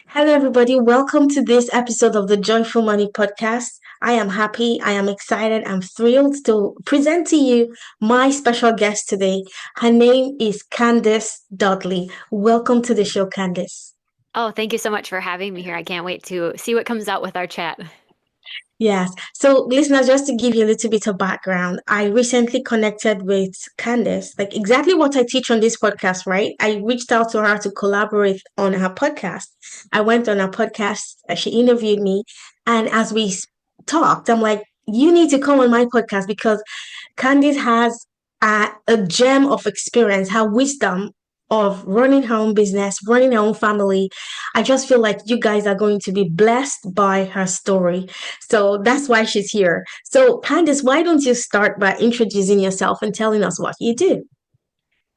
Hello, everybody. Welcome to this episode of the Joyful Money Podcast. I am happy, I am excited, I'm thrilled to present to you my special guest today. Her name is Candace Dudley. Welcome to the show, Candace. Oh, thank you so much for having me here. I can't wait to see what comes out with our chat. Yes. So, listeners, just to give you a little bit of background, I recently connected with Candace, like exactly what I teach on this podcast, right? I reached out to her to collaborate on her podcast. I went on her podcast, she interviewed me, and as we talked, I'm like, you need to come on my podcast because Candice has a gem of experience, her wisdom of running her own business, running her own family. I just feel like you guys are going to be blessed by her story. So that's why she's here. So, Candice, why don't you start by introducing yourself and telling us what you do?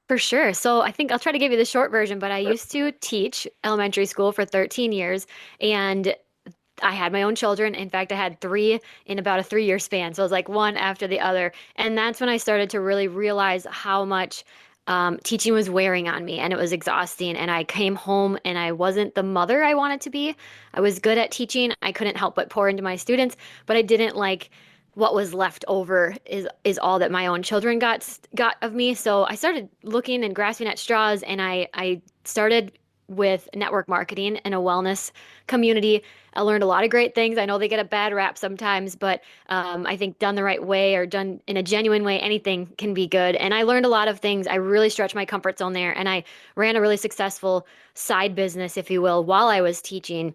For sure. So I think I'll try to give you the short version, but I used to teach elementary school for 13 years and I had my own children. In fact, I had three in about a 3 year span. So it was like one after the other. And that's when I started to really realize how much teaching was wearing on me and it was exhausting. And I came home and I wasn't the mother I wanted to be. I was good at teaching. I couldn't help but pour into my students, but I didn't like what was left over is all that my own children got of me. So I started looking and grasping at straws and I started with network marketing and a wellness community. I learned a lot of great things. I know they get a bad rap sometimes, but I think done the right way or done in a genuine way, anything can be good. And I learned a lot of things. I really stretched my comfort zone there, and I ran a really successful side business, if you will, while I was teaching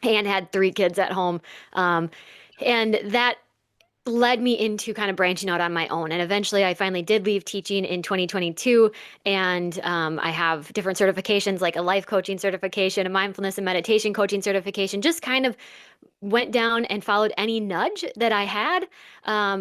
and had three kids at home. Um, and that led me into kind of branching out on my own. And eventually, I finally did leave teaching in 2022. And I have different certifications like a life coaching certification, a mindfulness and meditation coaching certification, just kind of went down and followed any nudge that I had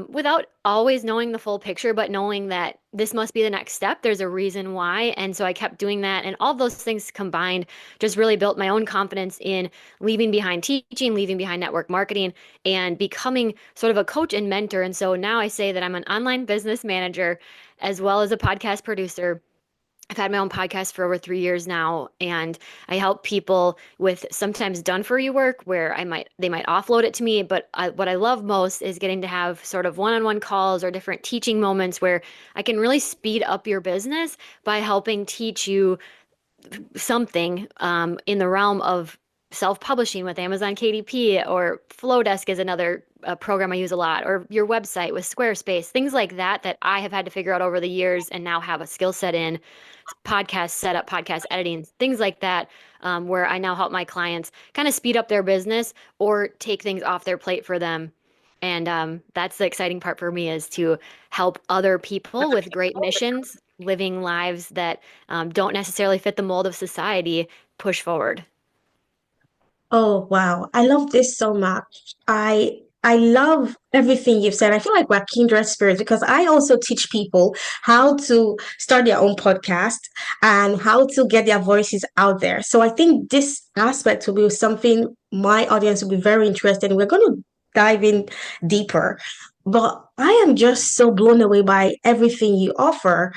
without always knowing the full picture, but knowing that this must be the next step. There's a reason why. And so I kept doing that. And all those things combined just really built my own confidence in leaving behind teaching, leaving behind network marketing, and becoming sort of a coach and mentor. And so now I say that I'm an online business manager as well as a podcast producer. I've had my own podcast for over 3 years now, and I help people with sometimes done for you work where they might offload it to me. But what I love most is getting to have sort of one-on-one calls or different teaching moments where I can really speed up your business by helping teach you something in the realm of self-publishing with Amazon KDP or Flowdesk is another program I use a lot, or your website with Squarespace, things like that that I have had to figure out over the years and now have a skill set in podcast setup, podcast editing, things like that, where I now help my clients kind of speed up their business or take things off their plate for them. And that's the exciting part for me is to help other people with great missions, living lives that don't necessarily fit the mold of society, push forward. Oh, wow. I love this so much. I love everything you've said. I feel like we're kindred spirits because I also teach people how to start their own podcast and how to get their voices out there. So I think this aspect will be something my audience will be very interested in. We're going to dive in deeper. But I am just so blown away by everything you offer.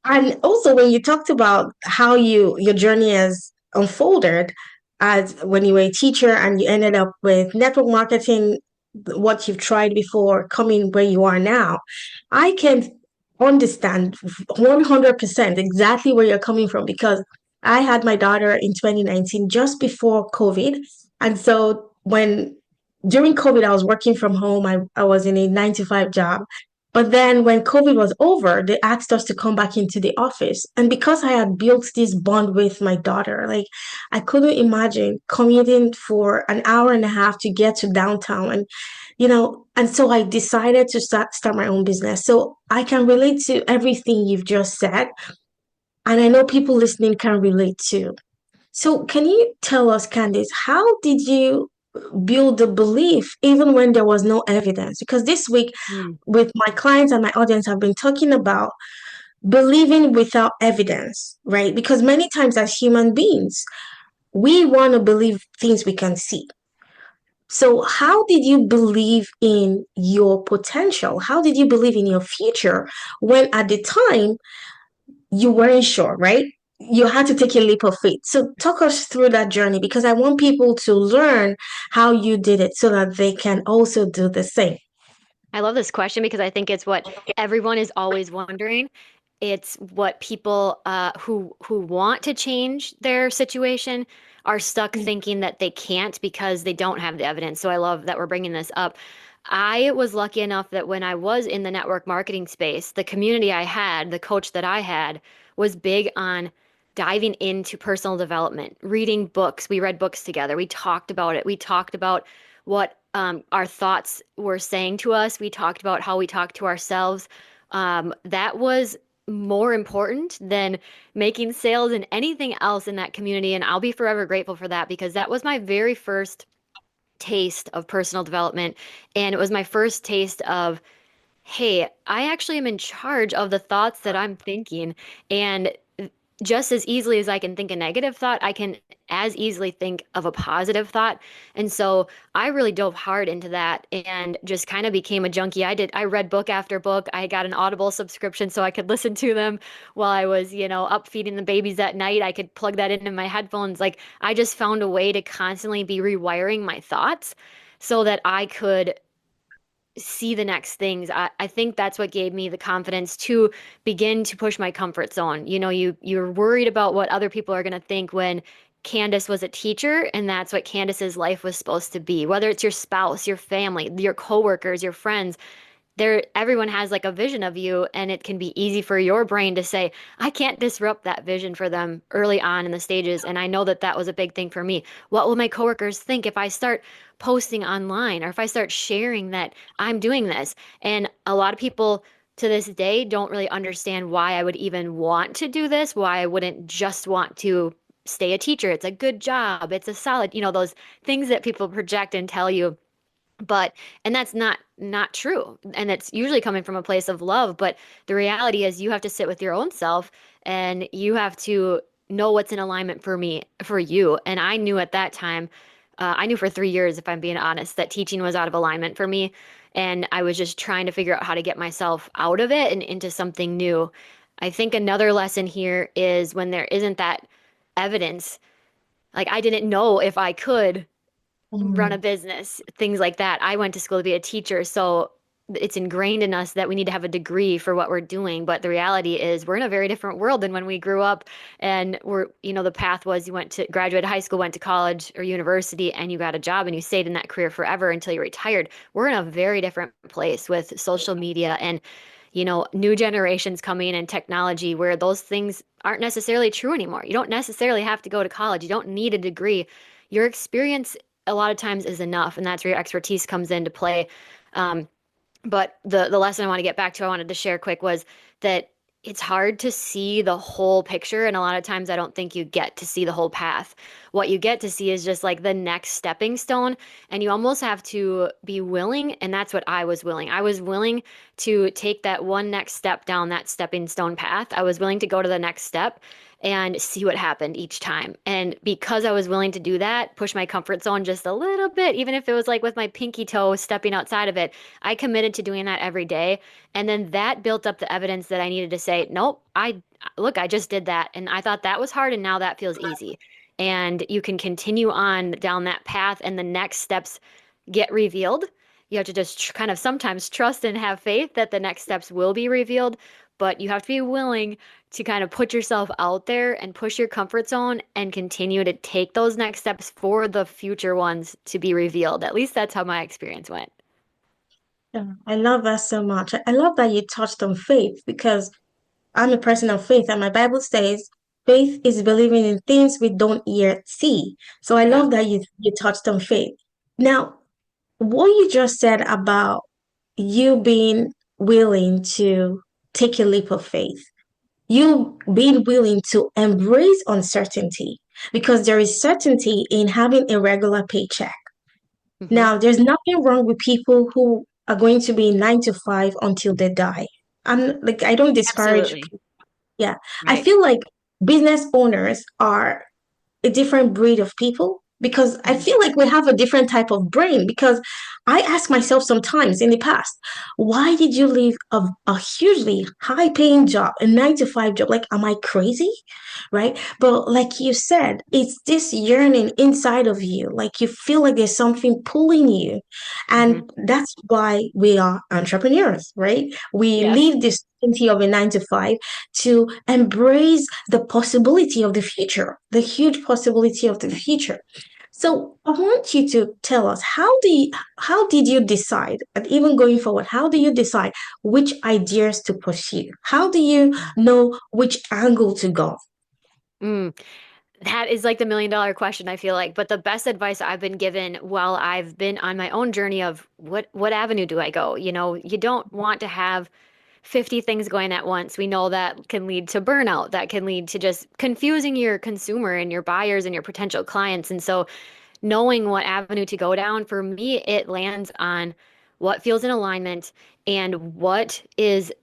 And also when you talked about how your journey has unfolded as when you were a teacher and you ended up with network marketing, what you've tried before coming where you are now, I can understand 100% exactly where you're coming from because I had my daughter in 2019 just before COVID. And so when during COVID, I was working from home. I was in a 9 to 5 job. But then when COVID was over, they asked us to come back into the office. And because I had built this bond with my daughter, like I couldn't imagine commuting for an hour and a half to get to downtown. And so I decided to start my own business. So I can relate to everything you've just said. And I know people listening can relate too. So can you tell us, Candice, how did you build the belief even when there was no evidence? Because this week, Mm. with my clients and my audience, I've been talking about believing without evidence, right? Because many times as human beings, we want to believe things we can see. So, how did you believe in your potential? How did you believe in your future when at the time you weren't sure, right? you had to take a leap of faith. So talk us through that journey because I want people to learn how you did it so that they can also do the same. I love this question because I think it's what everyone is always wondering. It's what people who want to change their situation are stuck thinking that they can't because they don't have the evidence. So I love that we're bringing this up. I was lucky enough that when I was in the network marketing space, the community I had, the coach that I had, was big on diving into personal development, reading books. We read books together. We talked about it. We talked about what our thoughts were saying to us. We talked about how we talk to ourselves. That was more important than making sales and anything else in that community. And I'll be forever grateful for that because that was my very first taste of personal development. And it was my first taste of, hey, I actually am in charge of the thoughts that I'm thinking. And just as easily as I can think a negative thought, I can as easily think of a positive thought. And so I really dove hard into that and just kind of became a junkie. I read book after book. I got an Audible subscription so I could listen to them while I was, up feeding the babies at night. I could plug that into my headphones. Like I just found a way to constantly be rewiring my thoughts so that I could see the next things. I think that's what gave me the confidence to begin to push my comfort zone. You're worried about what other people are going to think when Candace was a teacher, and that's what Candace's life was supposed to be. Whether it's your spouse, your family, your coworkers, your friends, everyone has like a vision of you, and it can be easy for your brain to say, I can't disrupt that vision for them early on in the stages. And I know that that was a big thing for me. What will my coworkers think if I start posting online or if I start sharing that I'm doing this? And a lot of people to this day don't really understand why I would even want to do this, why I wouldn't just want to stay a teacher. It's a good job, it's a solid, those things that people project and tell you. But and that's not true, and it's usually coming from a place of love, but the reality is you have to sit with your own self and you have to know what's in alignment for you. And I knew at that time, I knew for 3 years, if I'm being honest, that teaching was out of alignment for me, and I was just trying to figure out how to get myself out of it and into something new. I think another lesson here is when there isn't that evidence, like I didn't know if I could run a Mm. business, things like that. I went to school to be a teacher, so it's ingrained in us that we need to have a degree for what we're doing. But the reality is we're in a very different world than when we grew up. And the path was you went to graduate high school, went to college or university, and you got a job and you stayed in that career forever until you retired. We're in a very different place with social media and new generations coming and technology where those things aren't necessarily true anymore. You don't necessarily have to go to college. You don't need a degree. Your experience a lot of times is enough, and that's where your expertise comes into play. Um, but the lesson I want to get back to, I wanted to share quick was that it's hard to see the whole picture, and a lot of times I don't think you get to see the whole path. What you get to see is just like the next stepping stone, and you almost have to be willing, and that's what I was willing. I was willing to take that one next step down that stepping stone path. I was willing to go to the next step and see what happened each time. And because I was willing to do that, push my comfort zone just a little bit, even if it was like with my pinky toe stepping outside of it, I committed to doing that every day. And then that built up the evidence that I needed to say, nope, I just did that. And I thought that was hard. And now that feels easy. And you can continue on down that path, and the next steps get revealed. You have to just kind of sometimes trust and have faith that the next steps will be revealed, but you have to be willing to kind of put yourself out there and push your comfort zone and continue to take those next steps for the future ones to be revealed. At least that's how my experience went. Yeah, I love that so much. I love that you touched on faith because I'm a person of faith, and my Bible says faith is believing in things we don't yet see. So I Yeah. love that you touched on faith. Now, what you just said about you being willing to take a leap of faith, you being willing to embrace uncertainty because there is certainty in having a regular paycheck. Hmm. Now, there's nothing wrong with people who are going to be 9 to 5 until they die. I'm like, I don't disparage. Absolutely. Yeah, I Right. feel like business owners are a different breed of people. because I Mhm. feel like we have a different type of brain. Because I ask myself sometimes in the past, why did you leave a hugely high paying job, a 9 to 5 job? Like, am I crazy? Right? But like you said, it's this yearning inside of you. Like you feel like there's something pulling you. Mhm. And that's why we are entrepreneurs, right? We Yes. leave this certainty of a 9 to 5 to embrace the possibility of the future, the huge possibility of the future. So I want you to tell us how did you decide, and even going forward, how do you decide which ideas to pursue? How do you know which angle to go? Mm. That is like the million-dollar question, I feel like. But the best advice I've been given while I've been on my own journey of what avenue do I go? You know, you don't want to have 50 things going at once. We know that can lead to burnout, that can lead to just confusing your consumer and your buyers and your potential clients. And so knowing what avenue to go down, for me, it lands on what feels in alignment and what is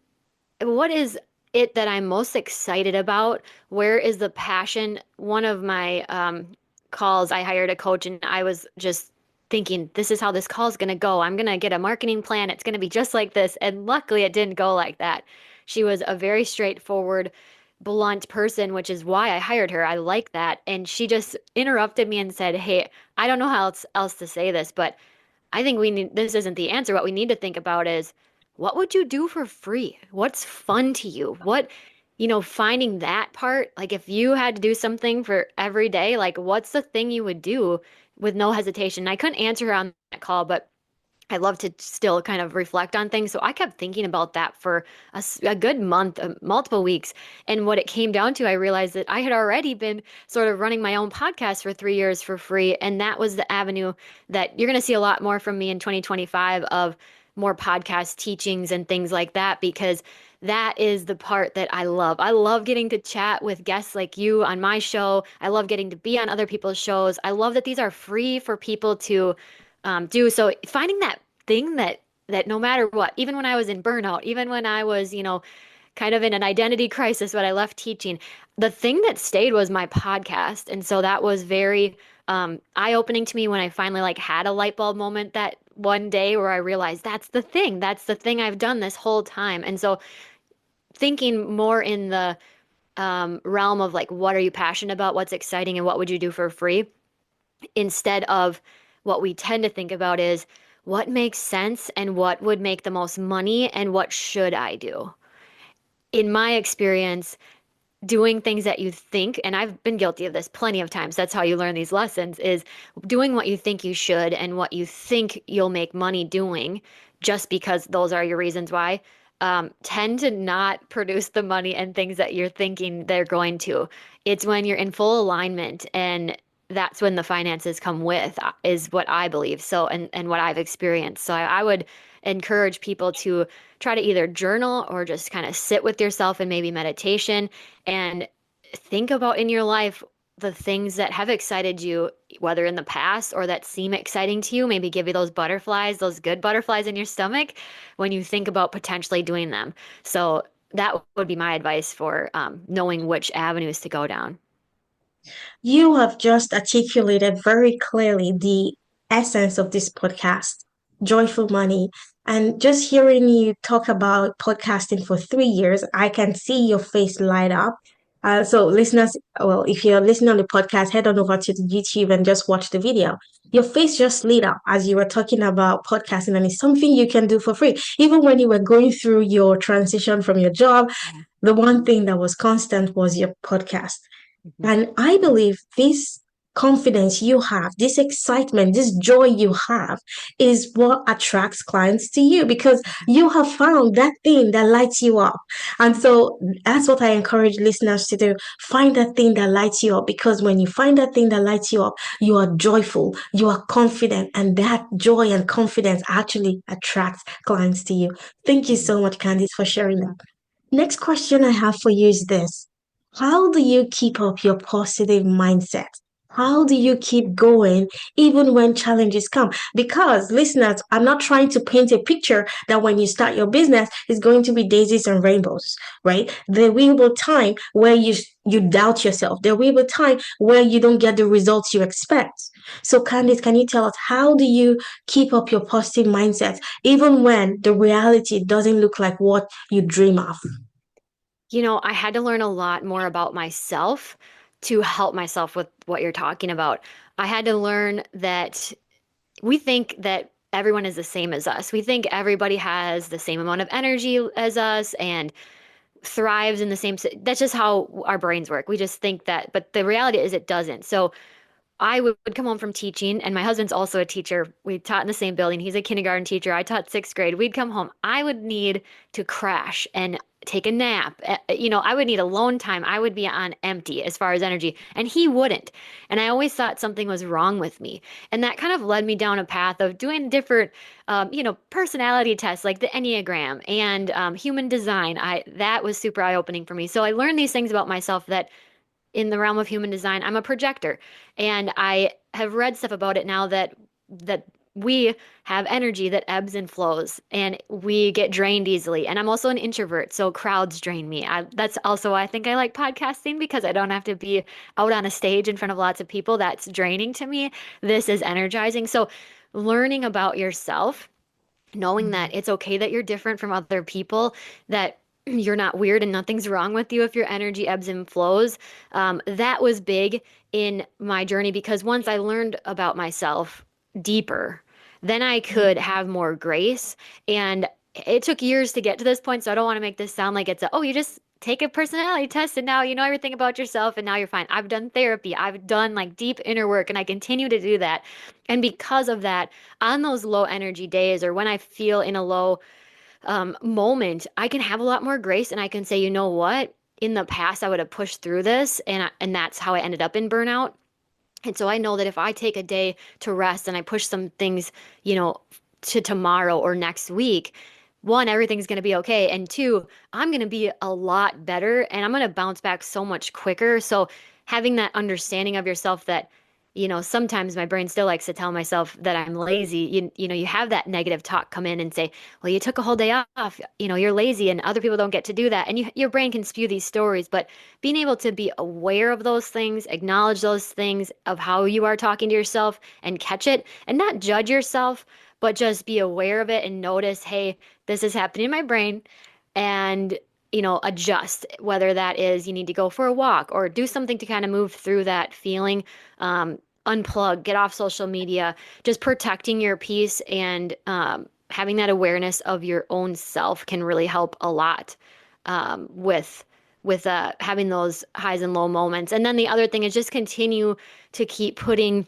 it that I'm most excited about? Where is the passion? One of my calls, I hired a coach and I was just thinking, this is how this call is going to go. I'm going to get a marketing plan. It's going to be just like this. And luckily, it didn't go like that. She was a very straightforward, blunt person, which is why I hired her. I like that. And she just interrupted me and said, hey, I don't know how else to say this, but I think this isn't the answer. What we need to think about is what would you do for free? What's fun to you? Finding that part, like if you had to do something for every day, like what's the thing you would do with no hesitation? I couldn't answer her on that call, but I love to still kind of reflect on things. So I kept thinking about that for a good month, multiple weeks. And what it came down to, I realized that I had already been sort of running my own podcast for 3 years for free. And that was the avenue that you're going to see a lot more from me in 2025 of more podcast teachings and things like that, because that is the part that I love. I love getting to chat with guests like you on my show. I love getting to be on other people's shows. I love that these are free for people to do. So finding that thing that no matter what, even when I was in burnout, even when I was, kind of in an identity crisis when I left teaching, the thing that stayed was my podcast. And so that was very eye-opening to me when I finally like had a light bulb moment that one day where I realized that's the thing. That's the thing I've done this whole time. And so thinking more in the realm of like, what are you passionate about? What's exciting and what would you do for free? Instead of what we tend to think about is what makes sense and what would make the most money and what should I do? In my experience, doing things that you think, and I've been guilty of this plenty of times, that's how you learn these lessons, is doing what you think you should and what you think you'll make money doing just because those are your reasons why. Tend to not produce the money and things that you're thinking they're going to. It's when you're in full alignment and that's when the finances come with, is what I believe. So, and what I've experienced. So I would encourage people to try to either journal or just kind of sit with yourself and maybe meditation and think about in your life the things that have excited you, whether in the past or that seem exciting to you, maybe give you those butterflies, those good butterflies in your stomach when you think about potentially doing them. So that would be my advice for knowing which avenues to go down. You have just articulated very clearly the essence of this podcast, Joyful Money. And just hearing you talk about podcasting for 3 years, I can see your face light up. So, listeners, well, if you're listening on the podcast, head on over to the YouTube and just watch the video. Your face just lit up as you were talking about podcasting, and it's something you can do for free. Even when you were going through your transition from your job, the one thing that was constant was your podcast. Mhm. And I believe this confidence you have, this excitement, this joy you have is what attracts clients to you because you have found that thing that lights you up. And so that's what I encourage listeners to do. Find that thing that lights you up because when you find that thing that lights you up, you are joyful, you are confident, and that joy and confidence actually attracts clients to you. Thank you Mhm. so much, Candice, for sharing that. Next question I have for you is this. How do you keep up your positive mindset? How do you keep going even when challenges come? Because, listeners, I'm not trying to paint a picture that when you start your business, it's going to be daisies and rainbows, right? There will be a time where you doubt yourself. There will be a time where you don't get the results you expect. So, Candice, can you tell us how do you keep up your positive mindset even when the reality doesn't look like what you dream of? I had to learn a lot more about myself to help myself with what you're talking about. I had to learn that we think that everyone is the same as us. We think everybody has the same amount of energy as us and thrives in the same. That's just how our brains work. We just think that, but the reality is it doesn't. So I would come home from teaching, and my husband's also a teacher. We taught in the same building. He's a kindergarten teacher. I taught sixth grade. We'd come home. I would need to crash and take a nap. I would need alone time. I would be on empty as far as energy, and he wouldn't. And I always thought something was wrong with me. And that kind of led me down a path of doing different, personality tests like the Enneagram and human design. That was super eye-opening for me. So I learned these things about myself that in the realm of human design, I'm a projector. And I have read stuff about it now that we have energy that ebbs and flows and we get drained easily. And I'm also an introvert, so crowds drain me. That's also why I think I like podcasting because I don't have to be out on a stage in front of lots of people. That's draining to me. This is energizing. So learning about yourself, knowing that it's okay that you're different from other people, that you're not weird and nothing's wrong with you if your energy ebbs and flows. That was big in my journey because once I learned about myself deeper, then I could have more grace. And it took years to get to this point. So I don't want to make this sound like oh, you just take a personality test and now you know everything about yourself and now you're fine. I've done therapy, I've done like deep inner work, and I continue to do that. And because of that, on those low energy days or when I feel in a low moment, I can have a lot more grace and I can say, you know what? In the past, I would have pushed through this, and that's how I ended up in burnout. And so I know that if I take a day to rest and I push some things, you know, to tomorrow or next week, one, everything's going to be okay. And two, I'm going to be a lot better and I'm going to bounce back so much quicker. So having that understanding of yourself that, sometimes my brain still likes to tell myself that I'm lazy. You have that negative talk come in and say, well, you took a whole day off, you're lazy and other people don't get to do that. And your brain can spew these stories, but being able to be aware of those things, acknowledge those things of how you are talking to yourself and catch it and not judge yourself, but just be aware of it and notice, hey, this is happening in my brain and adjust, whether that is you need to go for a walk or do something to kind of move through that feeling, unplug, get off social media, just protecting your peace and having that awareness of your own self can really help a lot with having those highs and low moments. And then the other thing is just continue to keep putting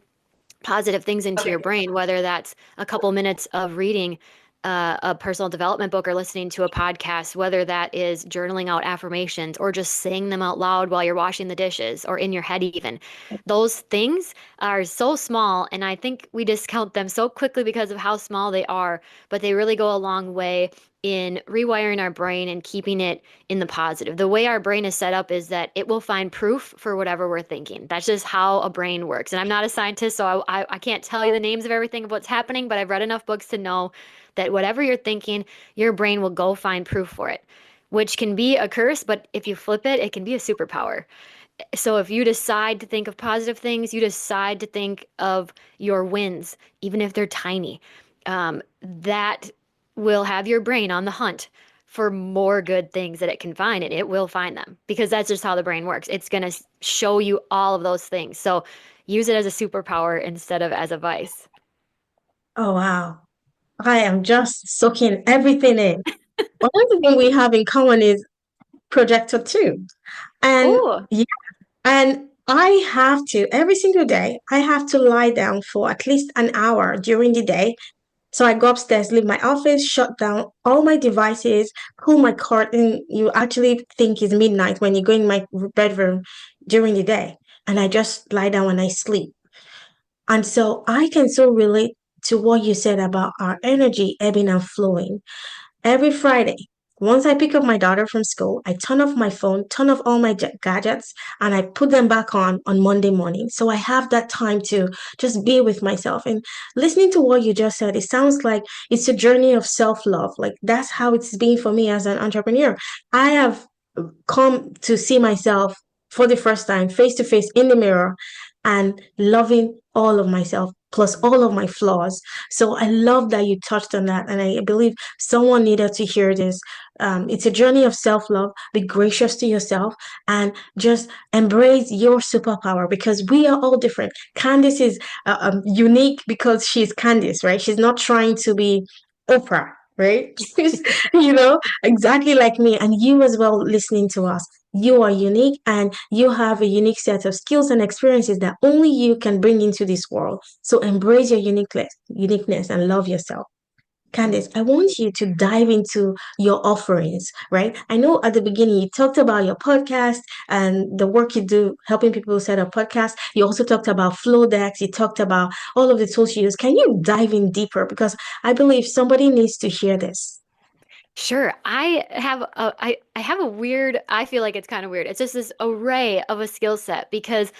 positive things into your brain, whether that's a couple minutes of reading a personal development book or listening to a podcast, whether that is journaling out affirmations or just saying them out loud while you're washing the dishes or in your head even. Those things are so small, and I think we discount them so quickly because of how small they are, but they really go a long way in rewiring our brain and keeping it in the positive. The way our brain is set up is that it will find proof for whatever we're thinking. That's just how a brain works. And I'm not a scientist, so I can't tell you the names of everything of what's happening, but I've read enough books to know that whatever you're thinking, your brain will go find proof for it, which can be a curse, but if you flip it, it can be a superpower. So if you decide to think of positive things, you decide to think of your wins, even if they're tiny, that will have your brain on the hunt for more good things that it can find, and it will find them because that's just how the brain works. It's going to show you all of those things. So use it as a superpower instead of as a vice. Oh, wow. I am just soaking everything in. One of the things we have in common is projector too. And Oh, yeah, and I have to, every single day, I have to lie down for at least an hour during the day. So I go upstairs, leave my office, shut down all my devices, pull my curtain. You actually think it's midnight when you go in my bedroom during the day. And I just lie down and I sleep. And so I can so relate to what you said about our energy ebbing and flowing. Every Friday. Once I pick up my daughter from school, I turn off my phone, turn off all my gadgets, and I put them back on Monday morning. So I have that time to just be with myself. And listening to what you just said, it sounds like it's a journey of self-love. Like that's how it's been for me as an entrepreneur. I have come to see myself for the first time face to face in the mirror and loving all of myself plus all of my flaws. So I love that you touched on that. And I believe someone needed to hear this. It's a journey of self love. Be gracious to yourself and just embrace your superpower because we are all different. Candice is unique because she's Candice, right? She's not trying to be Oprah, right? Exactly like me. And you as well listening to us. You are unique and you have a unique set of skills and experiences that only you can bring into this world. So embrace your uniqueness and love yourself. Candice, I want you to dive into your offerings, right? I know at the beginning you talked about your podcast and the work you do helping people set up podcasts. You also talked about Flow decks. You talked about all of the tools you use. Can you dive in deeper? Because I believe somebody needs to hear this. Sure. I have a weird, I feel like it's kind of weird. It's just this array of a skill set because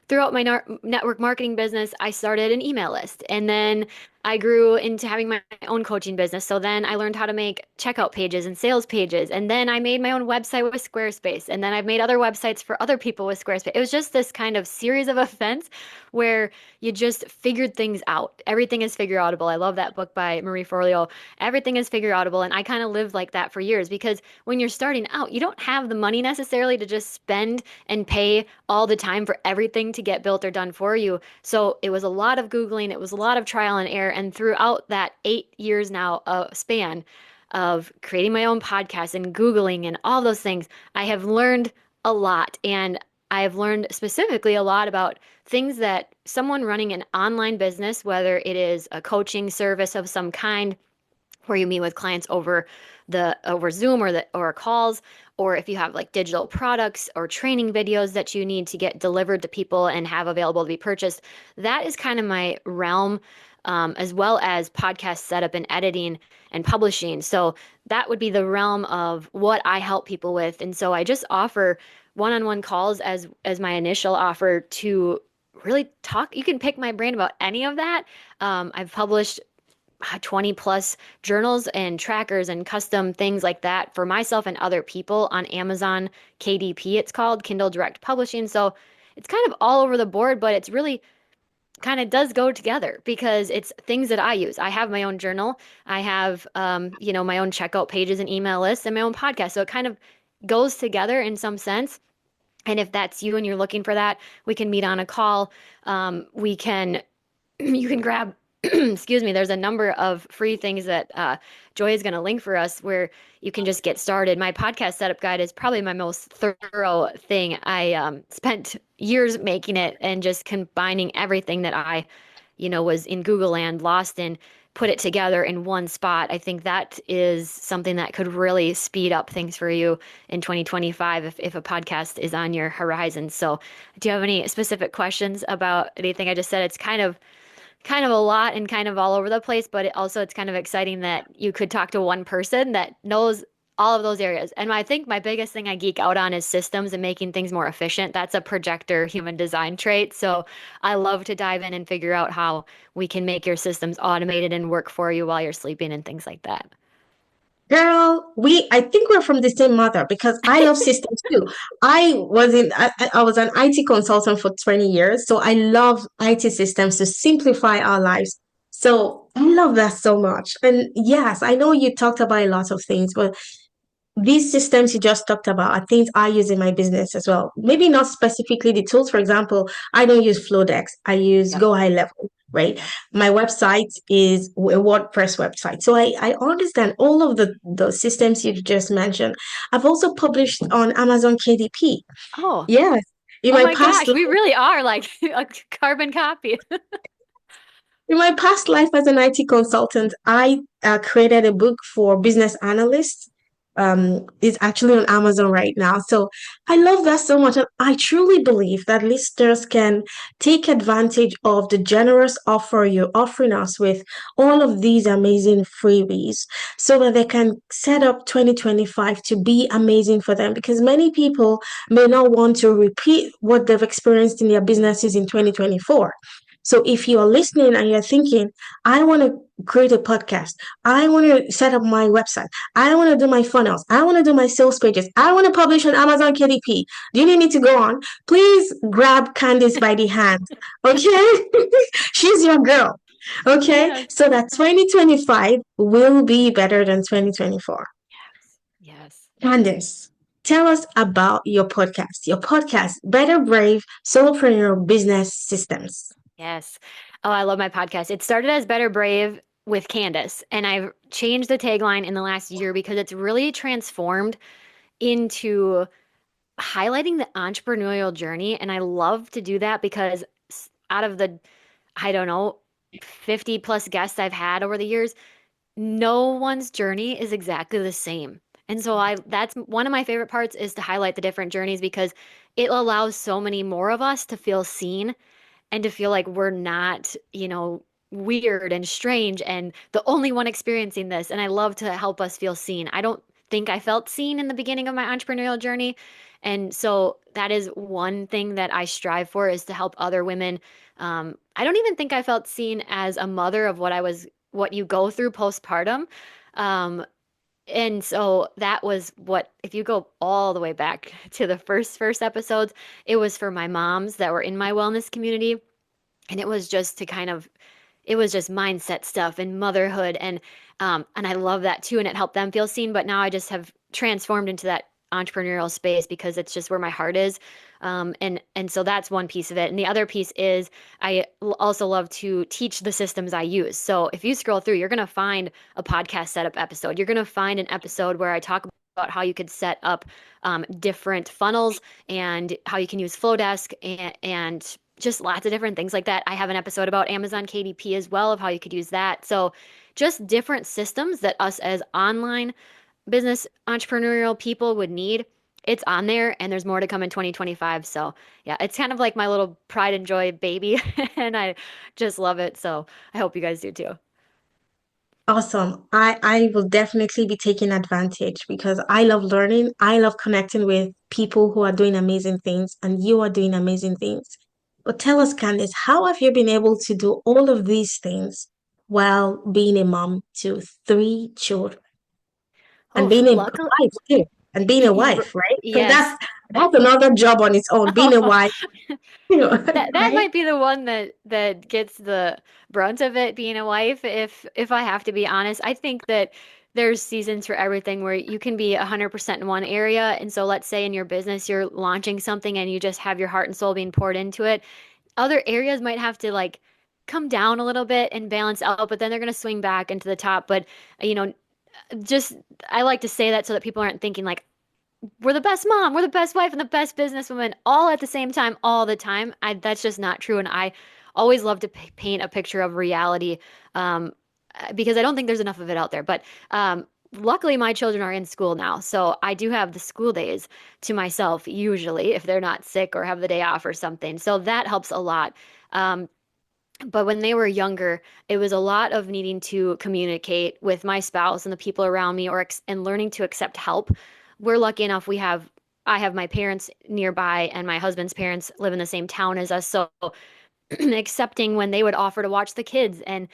throughout my network marketing business, I started an email list and then I grew into having my own coaching business. So then I learned how to make checkout pages and sales pages. And then I made my own website with Squarespace. And then I've made other websites for other people with Squarespace. It was just this kind of series of events where you just figured things out. Everything is figure outable. I love that book by Marie Forleo. Everything is figure outable. And I kind of lived like that for years because when you're starting out, you don't have the money necessarily to just spend and pay all the time for everything to get built or done for you. So it was a lot of Googling, it was a lot of trial and error. And throughout that 8 years now span of creating my own podcast and Googling and all those things, I have learned a lot. And I have learned specifically a lot about things that someone running an online business, whether it is a coaching service of some kind, where you meet with clients over Zoom or calls, or if you have like digital products or training videos that you need to get delivered to people and have available to be purchased. That is kind of my realm, as well as podcast setup and editing and publishing. So that would be the realm of what I help people with. And so I just offer one-on-one calls as my initial offer to really talk. You can pick my brain about any of that. I've published 20 plus journals and trackers and custom things like that for myself and other people on Amazon KDP, it's called Kindle Direct Publishing. So it's kind of all over the board, but it's really kind of does go together because it's things that I use. I have my own journal. I have, my own checkout pages and email lists and my own podcast. So it kind of goes together in some sense. And if that's you and you're looking for that, we can meet on a call. We can, you can grab excuse me, there's a number of free things that Joy is going to link for us where you can just get started. My podcast setup guide is probably my most thorough thing. I spent years making it and just combining everything that I, was in Google land, lost in, put it together in one spot. I think that is something that could really speed up things for you in 2025 if a podcast is on your horizon. So do you have any specific questions about anything I just said? It's kind of a lot and kind of all over the place, but it's kind of exciting that you could talk to one person that knows all of those areas. And I think my biggest thing I geek out on is systems and making things more efficient. That's a projector human design trait. So I love to dive in and figure out how we can make your systems automated and work for you while you're sleeping and things like that. Girl, I think we're from the same mother because I love systems too. I was an IT consultant for 20 years, so I love IT systems to simplify our lives. So I love that so much. And yes, I know you talked about a lot of things, but these systems you just talked about are things I use in my business as well. Maybe not specifically the tools. For example, I don't use Flowdex. I use Yep. Go High Level, right? My website is a WordPress website. So I understand all of the systems you've just mentioned. I've also published on Amazon KDP. Oh, Yes. In oh my my past gosh, life, we really are like a carbon copy. as an IT consultant, I created a book for business analysts is actually on Amazon right now. So I love that so much. And I truly believe that listeners can take advantage of the generous offer you're offering us with all of these amazing freebies so that they can set up 2025 to be amazing for them, because many people may not want to repeat what they've experienced in their businesses in 2024. So if you are listening and you're thinking, I want to create a podcast, I want to set up my website, I want to do my funnels, I want to do my sales pages, I want to publish on Amazon KDP, do you need me to go on? Please grab Candice by the hand. Okay? She's your girl. Okay? Yes. So that 2025 will be better than 2024. Yes. Yes. Candice, tell us about your podcast, Better Brave Solopreneur Business Systems. Yes. Oh, I love my podcast. It started as Better Brave with Candace, and I've changed the tagline in the last year because it's really transformed into highlighting the entrepreneurial journey. And I love to do that because out of the, I don't know, 50 plus guests I've had over the years, no one's journey is exactly the same. And so that's one of my favorite parts is to highlight the different journeys because it allows so many more of us to feel seen and to feel like we're not, weird and strange and the only one experiencing this. And I love to help us feel seen. I don't think I felt seen in the beginning of my entrepreneurial journey. And so that is one thing that I strive for is to help other women. I don't even think I felt seen as a mother of what you go through postpartum. Um, and so that was what, if you go all the way back to the first episodes, it was for my moms that were in my wellness community. And it was just to kind of it was just mindset stuff and motherhood and I love that too and it helped them feel seen, but now I just have transformed into that entrepreneurial space because it's just where my heart is. And so that's one piece of it. And the other piece is also love to teach the systems I use. So if you scroll through, you're going to find a podcast setup episode. You're going to find an episode where I talk about how you could set up different funnels and how you can use Flowdesk and just lots of different things like that. I have an episode about Amazon KDP as well of how you could use that. So just different systems that us as online business entrepreneurial people would need. It's on there and there's more to come in 2025. So yeah, it's kind of like my little pride and joy baby and I just love it. So I hope you guys do too. Awesome. I will definitely be taking advantage because I love learning. I love connecting with people who are doing amazing things, and you are doing amazing things. But tell us, Candice, how have you been able to do all of these things while being a mom to three children and Oh, being a luckily, wife too, and being a wife, right? Because yes. that's another job on its own, being a wife, That right? might be the one that gets the brunt of it being a wife if I have to be honest. I think that there's seasons for everything where you can be 100% in one area. And so let's say in your business you're launching something and you just have your heart and soul being poured into it. Other areas might have to like come down a little bit and balance out, but then they're going to swing back into the top. But you know, just I like to say that so that people aren't thinking like we're the best mom, we're the best wife, and the best businesswoman all at the same time, all the time. That's just not true. And I always love to paint a picture of reality because I don't think there's enough of it out there. But luckily, my children are in school now. So I do have the school days to myself, usually, if they're not sick or have the day off or something. So that helps a lot. Um, but when they were younger, it was a lot of needing to communicate with my spouse and the people around me and learning to accept help. We're lucky enough I have my parents nearby and my husband's parents live in the same town as us. So accepting when they would offer to watch the kids and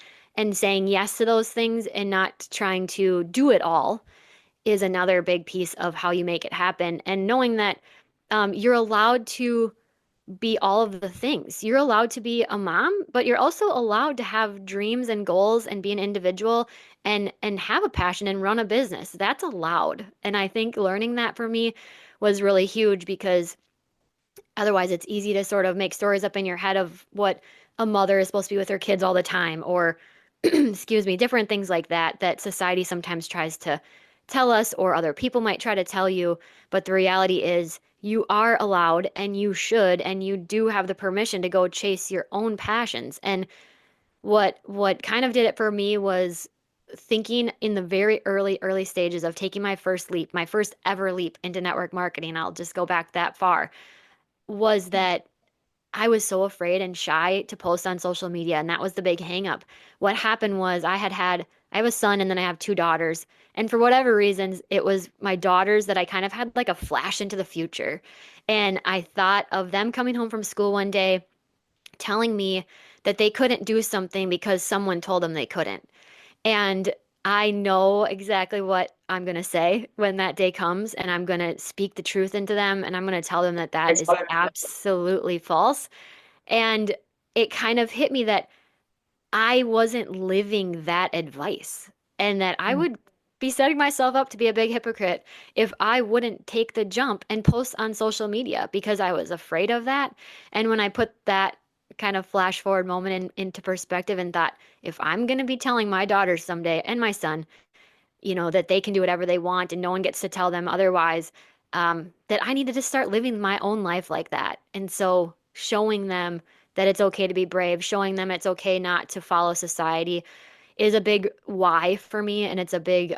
saying yes to those things and not trying to do it all is another big piece of how you make it happen. And knowing that you're allowed to be all of the things. You're allowed to be a mom, but you're also allowed to have dreams and goals and be an individual and have a passion and run a business. That's allowed. And I think learning that for me was really huge because otherwise it's easy to sort of make stories up in your head of what a mother is supposed to be with her kids all the time or excuse me, different things like that society sometimes tries to tell us or other people might try to tell you, but the reality is you are allowed and you should and you do have the permission to go chase your own passions. And what kind of did it for me was thinking in the very early stages of taking my first leap, my first ever leap into network marketing, I'll just go back that far, was that I was so afraid and shy to post on social media, and that was the big hang up. What happened was I have a son and then I have two daughters. And for whatever reasons, it was my daughters that I kind of had like a flash into the future. And I thought of them coming home from school one day telling me that they couldn't do something because someone told them they couldn't. And I know exactly what I'm going to say when that day comes, and I'm going to speak the truth into them, and I'm going to tell them that that is absolutely false. And it kind of hit me that I wasn't living that advice and that I would be setting myself up to be a big hypocrite if I wouldn't take the jump and post on social media because I was afraid of that. And when I put that kind of flash forward moment into perspective and thought, if I'm going to be telling my daughters someday and my son, that they can do whatever they want and no one gets to tell them otherwise, that I needed to start living my own life like that. And so showing them that it's okay to be brave, showing them it's okay not to follow society is a big why for me. And it's a big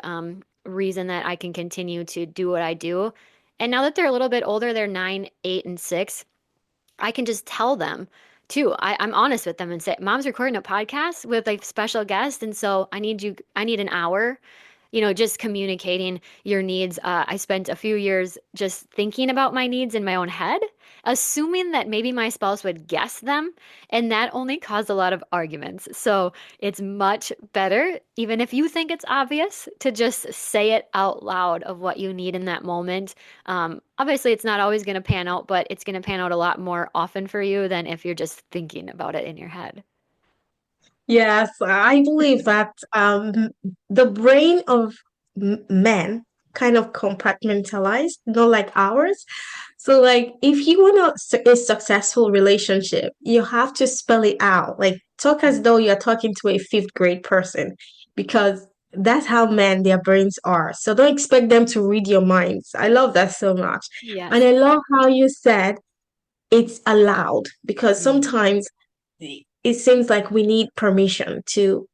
reason that I can continue to do what I do. And now that they're a little bit older, they're 9, 8, and 6, I can just tell them too. I'm honest with them and say, Mom's recording a podcast with a special guest. And so I need an hour, just communicating your needs. I spent a few years just thinking about my needs in my own head, assuming that maybe my spouse would guess them. And that only caused a lot of arguments. So it's much better, even if you think it's obvious, to just say it out loud of what you need in that moment. Obviously, it's not always going to pan out, but it's going to pan out a lot more often for you than if you're just thinking about it in your head. Yes, I believe that the brain of men kind of compartmentalized, not like ours. So, like, if you want a successful relationship, you have to spell it out. Like, talk as though you're talking to a fifth grade person, because that's how men, their brains are. So, don't expect them to read your minds. I love that so much. And Yes. I love how you said it's allowed, because Mm. sometimes it seems like we need permission to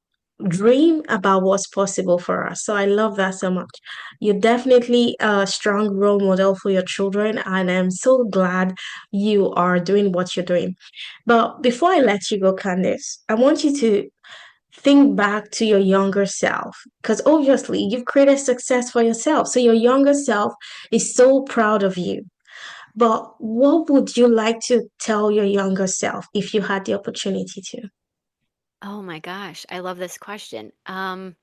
dream about what's possible for us. So I love that so much. You're definitely a strong role model for your children, and I'm so glad you are doing what you're doing. But before I let you go, Candice, I want you to think back to your younger self, because obviously you've created success for yourself. So your younger self is so proud of you. But what would you like to tell your younger self if you had the opportunity to? Oh my gosh, I love this question. I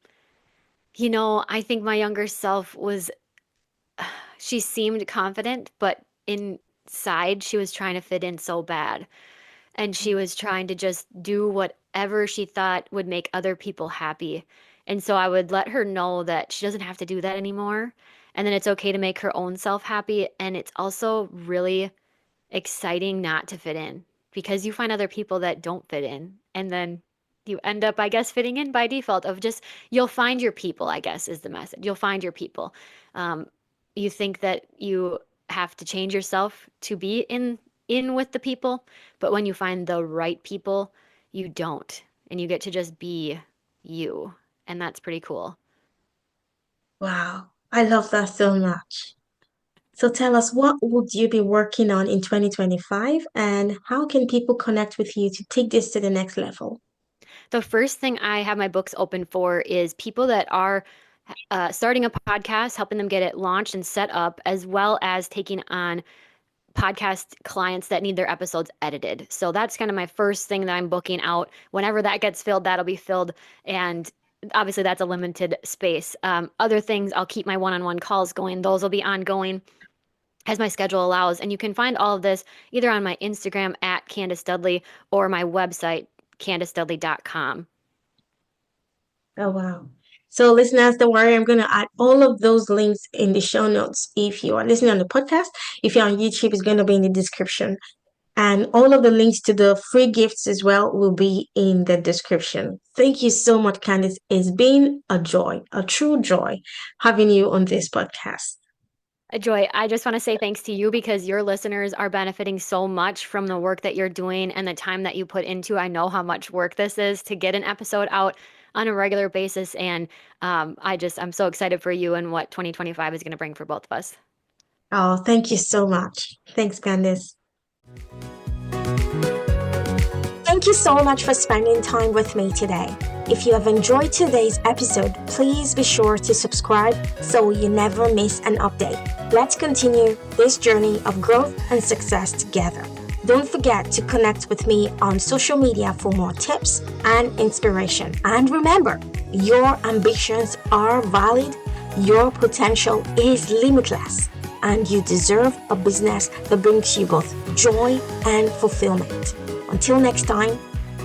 think my younger self was, she seemed confident, but inside she was trying to fit in so bad. And she was trying to just do whatever she thought would make other people happy. And so I would let her know that she doesn't have to do that anymore. And then it's okay to make her own self happy. And it's also really exciting not to fit in because you find other people that don't fit in. And then you end up, I guess, fitting in by default of just, you'll find your people, I guess, is the message. You'll find your people. Um, you think that you have to change yourself to be in with the people, but when you find the right people, you don't. And you get to just be you. And that's pretty cool. Wow, I love that so much. So tell us, what would you be working on in 2025, and how can people connect with you to take this to the next level? The first thing I have my books open for is people that are starting a podcast, helping them get it launched and set up, as well as taking on podcast clients that need their episodes edited. So that's kind of my first thing that I'm booking out. Whenever that gets filled, that'll be filled. And obviously, that's a limited space. Other things, I'll keep my one on one calls going. Those will be ongoing as my schedule allows. And you can find all of this either on my Instagram at Candace Dudley or my website, CandaceDudley.com. Oh, wow. So, listeners, don't worry, I'm going to add all of those links in the show notes. If you are listening on the podcast, if you're on YouTube, it's going to be in the description. And all of the links to the free gifts as well will be in the description. Thank you so much, Candice. It's been a joy, a true joy having you on this podcast. Joy, I just want to say thanks to you because your listeners are benefiting so much from the work that you're doing and the time that you put into. I know how much work this is to get an episode out. on a regular basis. And I'm so excited for you and what 2025 is going to bring for both of us. Oh, thank you so much. Thanks, Candice. Thank you so much for spending time with me today. If you have enjoyed today's episode, please be sure to subscribe so you never miss an update. Let's continue this journey of growth and success together. Don't forget to connect with me on social media for more tips and inspiration. And remember, your ambitions are valid, your potential is limitless, and you deserve a business that brings you both joy and fulfillment. Until next time,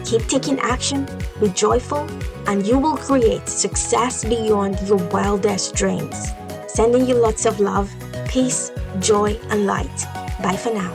keep taking action, be joyful, and you will create success beyond your wildest dreams. Sending you lots of love, peace, joy, and light. Bye for now.